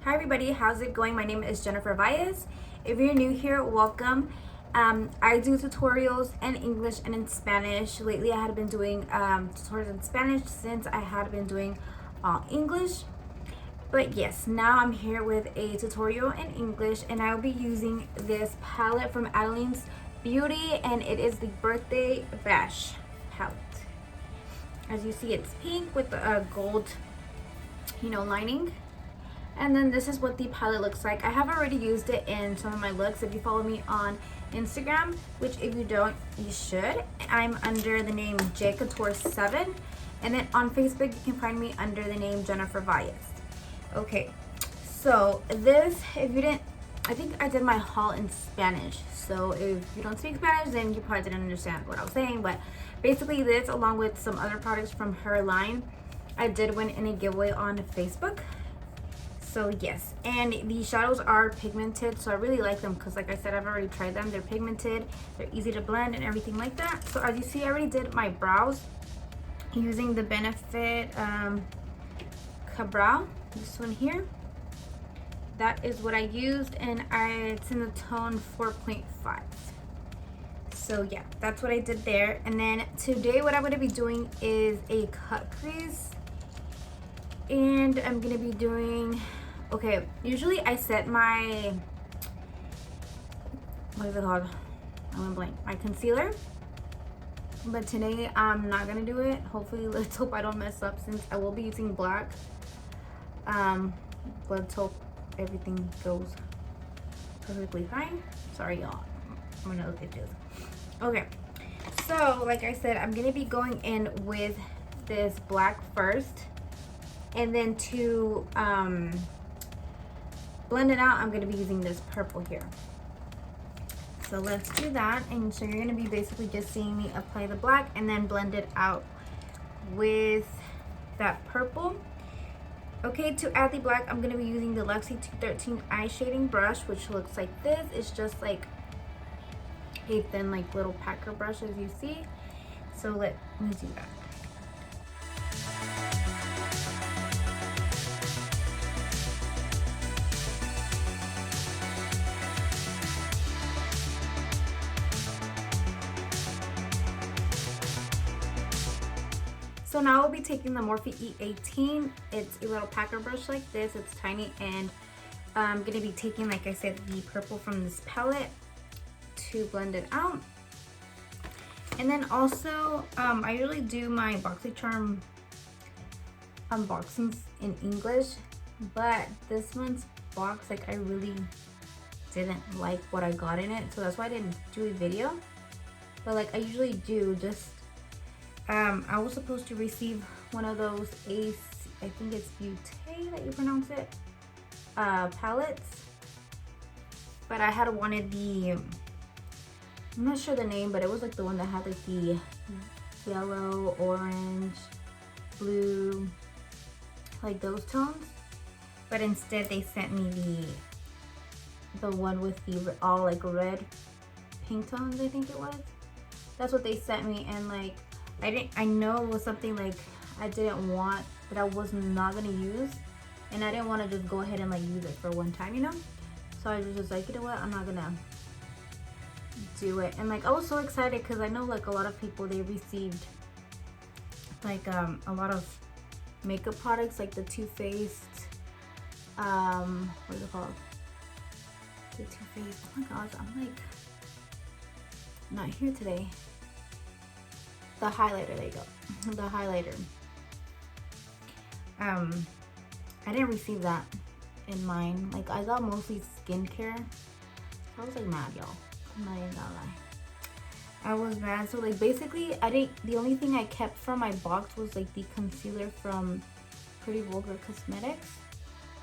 Hi everybody, how's it going? My name is Jennifer Valles. If you're new here, welcome. I do tutorials in English and in Spanish. Lately I had been doing tutorials in Spanish since I had been doing English. But yes, now I'm here with a tutorial in English and I'll be using this palette from Adilenes Beauty, and it is the Birthday Bash palette. As you see, it's pink with the gold, lining. And then this is what the palette looks like. I have already used it in some of my looks. If you follow me on Instagram, which if you don't, you should, I'm under the name jcouture7, and then on Facebook you can find me under the name Jennifer Valles. Okay, so this, if you didn't, I think I did my haul in Spanish, so if you don't speak Spanish then you probably didn't understand what I was saying, but basically this, along with some other products from her line, I did win in a giveaway on Facebook. So yes, and the shadows are pigmented, so I really like them because, like I said, I've already tried them. They're pigmented, they're easy to blend and everything like that. So as you see, I already did my brows using the Benefit Cabral, this one here. That is what I used, and it's in the tone 4.5. So yeah, that's what I did there. And then today what I'm going to be doing is a cut crease, and I'm going to be doing, okay, usually I set my, what is it called? I went blank. My concealer. But today I'm not gonna do it. Hopefully, let's hope I don't mess up since I will be using black. Let's hope everything goes perfectly fine. Sorry y'all, I'm gonna look at this. Okay, so like I said, I'm gonna be going in with this black first, and then to blend it out, I'm going to be using this purple here. So let's do that. And so you're going to be basically just seeing me apply the black and then blend it out with that purple. Okay, to add the black, I'm going to be using the Luxie 213 eye shading brush, which looks like this. It's just like a thin, like little packer brush, as you see. So let me do that. So now we'll be taking the Morphe E18. It's a little packer brush like this. It's tiny, and I'm going to be taking, like I said, the purple from this palette to blend it out. And then also, I usually do my BoxyCharm unboxings in English, but this one's box, like, I really didn't like what I got in it, so that's why I didn't do a video. But like I usually do, just I was supposed to receive one of those I think it's Beauty that you pronounce it, palettes, but I had wanted the, I'm not sure the name, but it was like the one that had like the yellow, orange, blue, like those tones. But instead they sent me the one with the all like red pink tones, I think it was. That's what they sent me, and like I know it was something like I didn't want, that I was not gonna use, and I didn't want to just go ahead and like use it for one time, so I was just like, you know what, I'm not gonna do it. And like I was so excited because I know like a lot of people, they received like a lot of makeup products, like the Too Faced, what is it called, the Too Faced, oh my gosh, I'm like not here today. The highlighter, there you go, the highlighter. I didn't receive that in mine. Like I got mostly skincare. I was like mad, y'all. I'm not even gonna lie, I was mad. So like basically the only thing I kept from my box was like the concealer from Pretty Vulgar Cosmetics.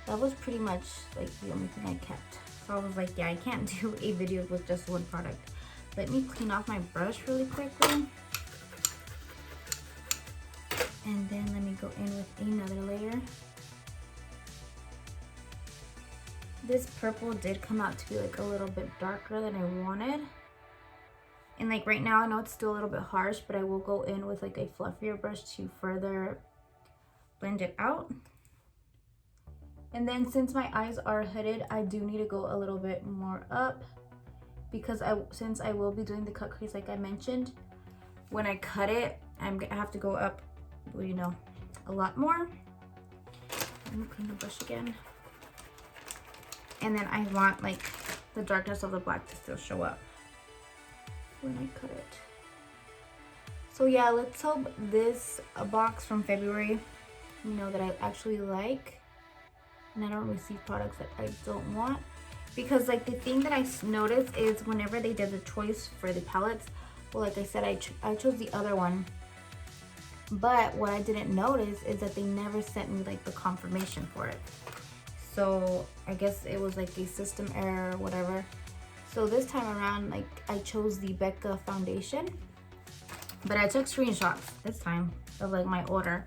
That was pretty much like the only thing I kept. So I was like, yeah, I can't do a video with just one product. Let me clean off my brush really quickly. And then let me go in with another layer. This purple did come out to be like a little bit darker than I wanted. And like right now, I know it's still a little bit harsh, but I will go in with like a fluffier brush to further blend it out. And then since my eyes are hooded, I do need to go a little bit more up because since I will be doing the cut crease like I mentioned, when I cut it, I have to go up, you know, a lot more. Let me clean the brush again. And then I want like the darkness of the black to still show up when I cut it. So yeah, let's hope this box from February, you know, that I actually like, and I don't receive products that I don't want. Because like the thing that I noticed is whenever they did the choice for the palettes, well, like I said, I chose the other one, but what I didn't notice is that they never sent me like the confirmation for it. So I guess it was like a system error or whatever. So this time around, like I chose the Becca foundation, but I took screenshots this time of like my order.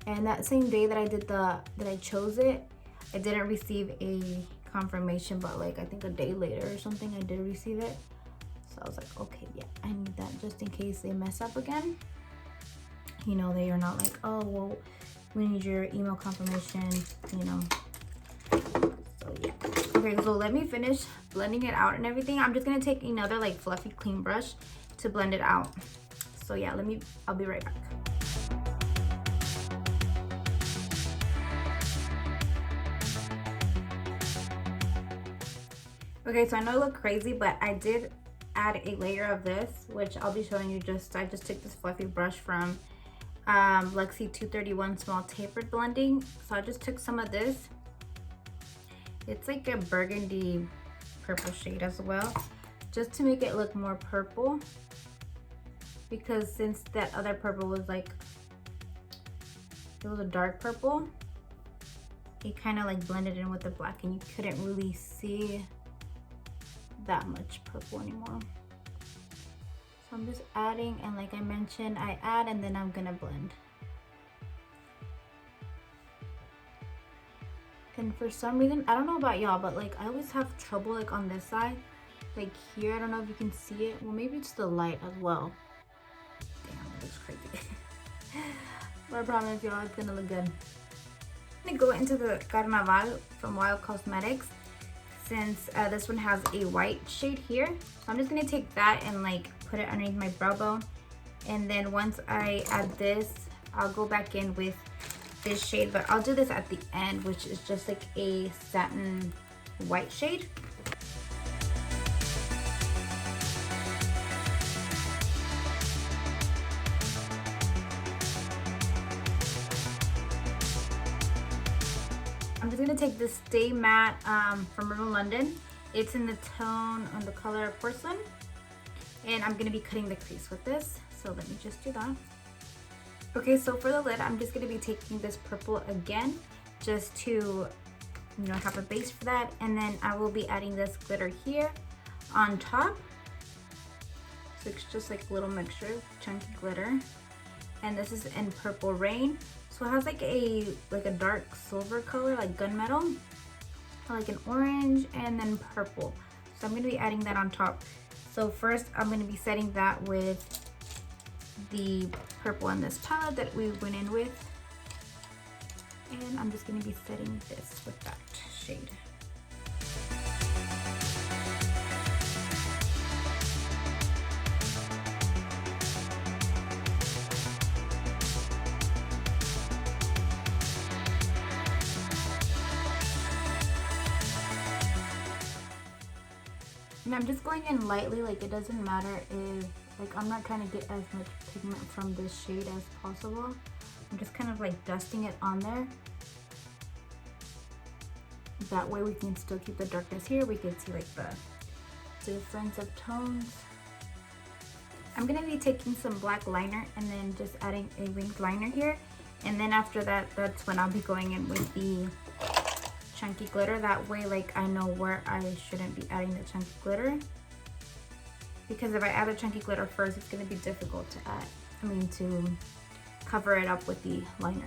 And that same day that I chose it, I didn't receive a confirmation, but like I think a day later or something, I did receive it. So I was like, okay, yeah, I need that just in case they mess up again. You know, they are not like, oh, well, we need your email confirmation, you know. So yeah. Okay, so let me finish blending it out and everything. I'm just gonna take another like fluffy clean brush to blend it out. So yeah, I'll be right back. Okay, so I know I look crazy, but I did add a layer of this, which I'll be showing you. I just took this fluffy brush from Lexi 231 small tapered blending. So I just took some of this. It's like a burgundy purple shade as well, just to make it look more purple, because since that other purple was like, it was a dark purple, it kind of like blended in with the black and you couldn't really see that much purple anymore. So I'm just adding, and like I mentioned, I add and then I'm gonna blend. And for some reason, I don't know about y'all, but like I always have trouble like on this side, like here. I don't know if you can see it. Well, maybe it's the light as well. Damn, it looks crazy. But I promise y'all, it's gonna look good. I'm gonna go into the Caramelo from Nyx Cosmetics, since this one has a white shade here. So I'm just gonna take that and like put it underneath my brow bone. And then once I add this, I'll go back in with this shade, but I'll do this at the end, which is just like a satin white shade. I'm just gonna take this Stay Matte from Rimmel London. It's in the tone on the color Porcelain, and I'm gonna be cutting the crease with this. So let me just do that. Okay, so for the lid, I'm just gonna be taking this purple again, just to, you know, have a base for that. And then I will be adding this glitter here on top. So it's just like a little mixture of chunky glitter. And this is in Purple Rain. So it has like a dark silver color, like gunmetal, like an orange, and then purple. So I'm gonna be adding that on top. So first I'm gonna be setting that with the purple in this palette that we went in with, and I'm just going to be setting this with that shade. And I'm just going in lightly, like it doesn't matter if, like I'm not trying to get as much pigment from this shade as possible. I'm just kind of like dusting it on there. That way we can still keep the darkness here. We can see like the difference of tones. I'm gonna be taking some black liner and then just adding a winged liner here. And then after that, that's when I'll be going in with the chunky glitter. That way, like I know where I shouldn't be adding the chunky glitter. Because if I add the chunky glitter first, it's gonna be difficult to add. To cover it up with the liner.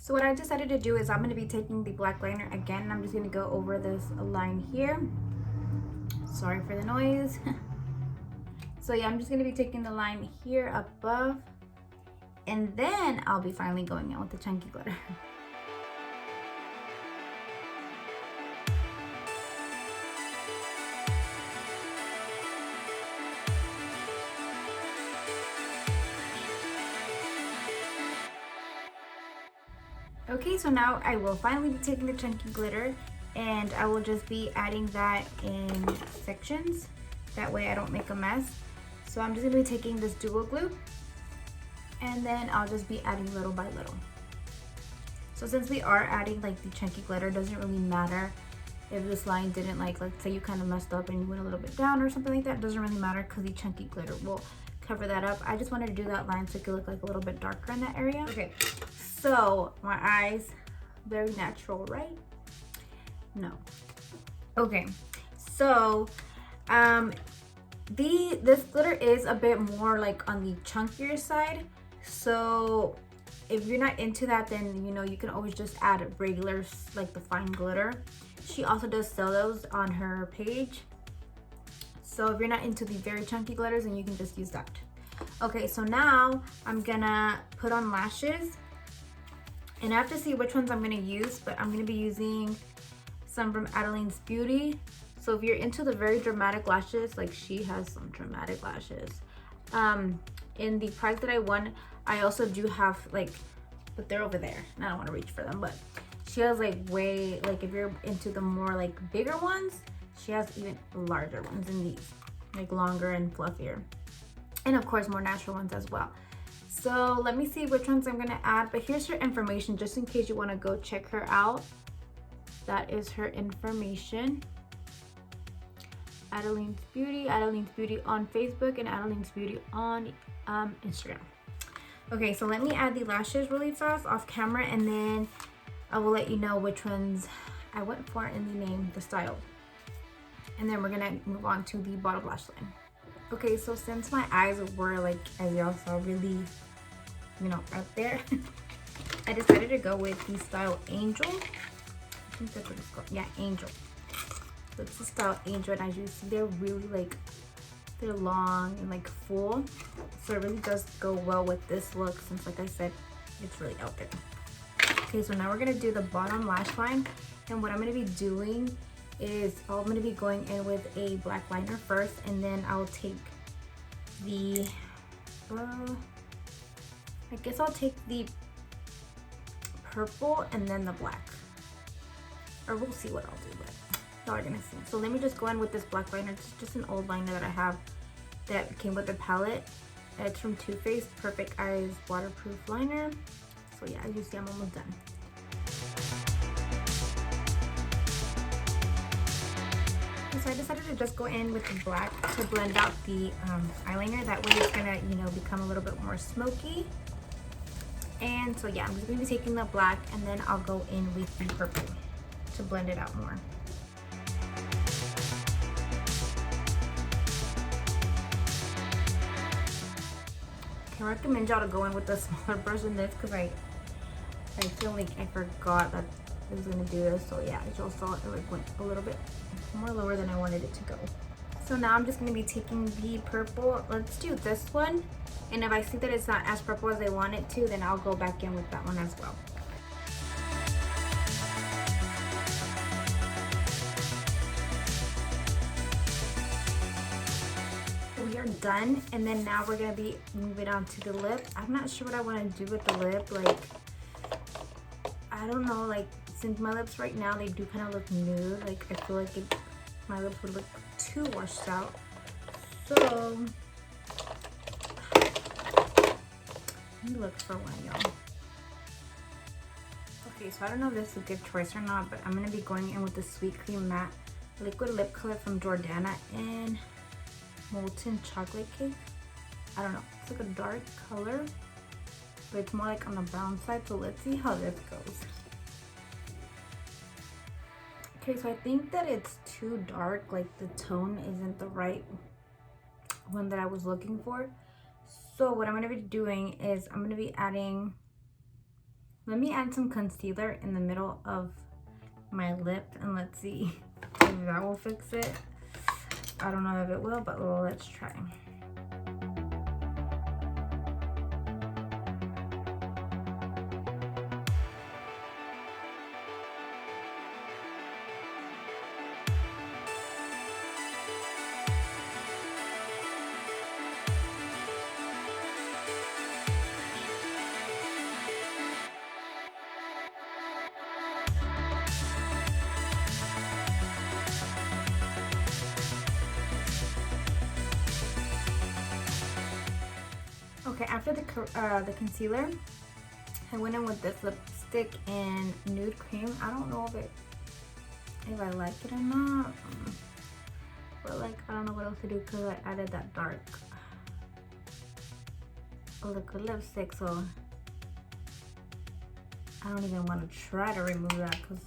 So what I decided to do is I'm going to be taking the black liner again, and I'm just going to go over this line here. Sorry for the noise. So yeah, I'm just going to be taking the line here above, and then I'll be finally going in with the chunky glitter. Okay, so now I will finally be taking the chunky glitter, and I will just be adding that in sections. That way I don't make a mess. So I'm just gonna be taking this duo glue, and then I'll just be adding little by little. So since we are adding like the chunky glitter, it doesn't really matter if this line didn't, like, let's say you kind of messed up and you went a little bit down or something like that. It doesn't really matter because the chunky glitter will cover that up. I just wanted to do that line so it could look like a little bit darker in that area. Okay, so my eyes, very natural, right? No. Okay, so this glitter is a bit more like on the chunkier side. So if you're not into that, then you know you can always just add regular, like the fine glitter. She also does sell those on her page. So if you're not into the very chunky glitters, then you can just use that. Okay, so now I'm gonna put on lashes, and I have to see which ones I'm gonna use, but I'm gonna be using some from Adilenes Beauty. So if you're into the very dramatic lashes, like she has some dramatic lashes. In the price that I won, I also do have like, but they're over there and I don't want to reach for them, but she has like way, like if you're into the more like bigger ones, she has even larger ones than these, like longer and fluffier, and of course more natural ones as well. So let me see which ones I'm gonna add, but here's her information just in case you want to go check her out. That is her information. Adilenes Beauty on Facebook, and Adilenes Beauty on Instagram. Okay, so let me add the lashes really fast off camera, and then I will let you know which ones I went for in the name, the style. And then we're gonna move on to the bottom lash line. Okay, so since my eyes were like, as y'all saw, really, you know, out there, I decided to go with the style Angel. I think that's what it's called. Yeah, Angel. So it's the style Angel, and as you see, they're really like, they're long and like full. So it really does go well with this look, since like I said, it's really out there. Okay, so now we're gonna do the bottom lash line, and what I'm gonna be doing is I'm gonna be going in with a black liner first, and then I'll take the, I guess I'll take the purple and then the black, or we'll see what I'll do, but y'all are gonna see. So let me just go in with this black liner. It's just an old liner that I have that came with the palette. It's from Too Faced Perfect Eyes Waterproof Liner. So yeah, as you see, I'm almost done. So I decided to just go in with the black to blend out the eyeliner. That way it's gonna, you know, become a little bit more smoky. And so yeah, I'm just gonna be taking the black, and then I'll go in with the purple to blend it out more. I recommend y'all to go in with the smaller brush than this, because I feel like I forgot that I was gonna do this. So yeah, as y'all saw, it like went a little bit more lower than I wanted it to go. So now I'm just gonna be taking the purple. Let's do this one, and if I see that it's not as purple as I want it to, then I'll go back in with that one as well. We are done, and then now we're gonna be moving on to the lip. I'm not sure what I want to do with the lip. Like, I don't know, like, since my lips right now, they do kind of look nude. Like, I feel like my lips would look too washed out. So let me look for one, y'all. Okay, so I don't know if this is a good choice or not, but I'm gonna be going in with the Sweet Cream Matte Liquid Lip Color from Jordana in Molten Chocolate Cake. I don't know, it's like a dark color, but it's more like on the brown side. So let's see how this goes. Okay, so I think that it's too dark, like the tone isn't the right one that I was looking for. So what I'm going to be doing is I'm going to be adding Let me add some concealer in the middle of my lip and let's see if that will fix it. I don't know if it will, but let's try. Okay, after the concealer, I went in with this lipstick in Nude Cream. I don't know if I like it or not, but like I don't know what else to do because I added that dark liquid lipstick, so I don't even want to try to remove that because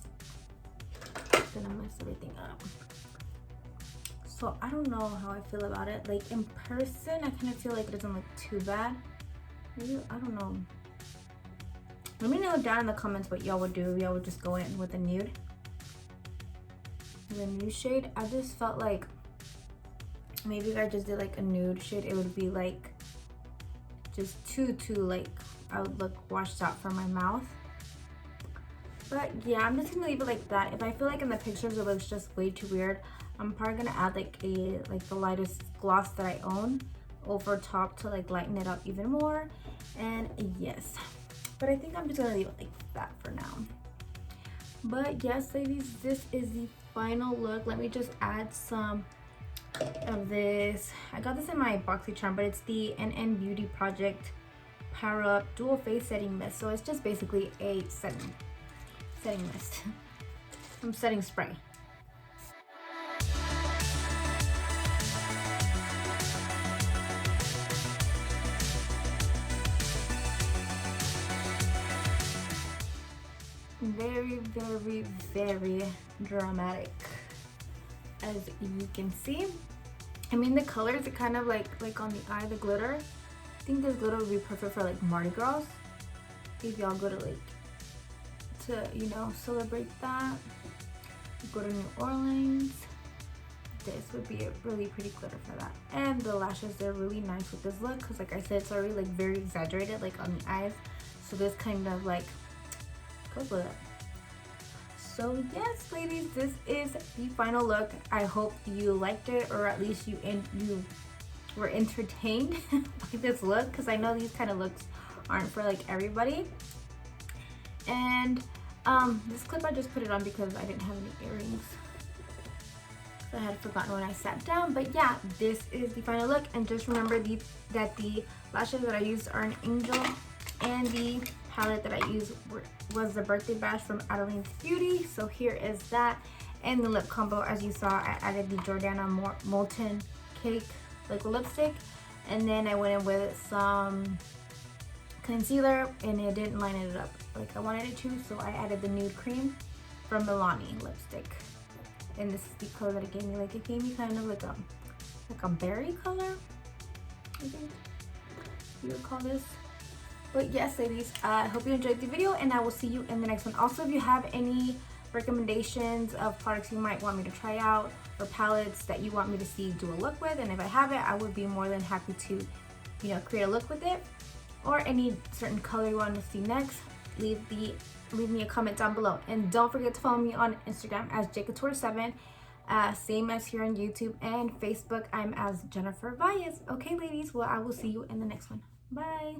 it's gonna mess everything up. So I don't know how I feel about it. Like in person, I kind of feel like it doesn't look too bad. Maybe, I don't know. Let me know down in the comments what y'all would do if y'all would just go in with a nude. The nude shade, I just felt like maybe if I just did like a nude shade, it would be like just too like I would look washed out from my mouth. But yeah, I'm just gonna leave it like that. If I feel like in the pictures it looks just way too weird, I'm probably gonna add like the lightest gloss that I own over top to like lighten it up even more. And yes, but I think I'm just gonna leave it like that for now. But yes, ladies, this is the final look. Let me just add some of this. I got this in my BoxyCharm, but it's the NN Beauty Project Power Up Dual Face Setting Mist. So it's just basically a setting mist. Setting spray. Very, very, very dramatic, as you can see. I mean, the colors are kind of like on the eye, the glitter. I think this glitter would be perfect for like Mardi Gras, if y'all go to like you know, celebrate that. Go to New Orleans, this would be a really pretty glitter for that. And the lashes, they're really nice with this look because like I said, it's already like very exaggerated like on the eyes, so this kind of like goes with it. So yes, ladies, this is the final look. I hope you liked it, or at least you were entertained by this look, because I know these kind of looks aren't for like everybody. And this clip, I just put it on because I didn't have any earrings, so I had forgotten when I sat down. But yeah, this is the final look. And just remember that the lashes that I used are an Angel, and the palette that I used was the Birthday Bash from Adilenes Beauty. So here is that. And the lip combo, as you saw, I added the Jordana Molten Cake liquid lipstick, and then I went in with some concealer, and it didn't line it up like I wanted it to, so I added the Nude Cream from Milani lipstick. And this is the color that it gave me. Like it gave me kind of like a berry color, I think you would call this. But yes, ladies, I hope you enjoyed the video, and I will see you in the next one. Also, if you have any recommendations of products you might want me to try out, or palettes that you want me to see do a look with, and if I have it, I would be more than happy to, you know, create a look with it. Or any certain color you want to see next, leave me a comment down below. And don't forget to follow me on Instagram as jcouture7, same as here on YouTube, and Facebook I'm as Jennifer Valles. Okay, ladies, well, I will see you in the next one. Bye.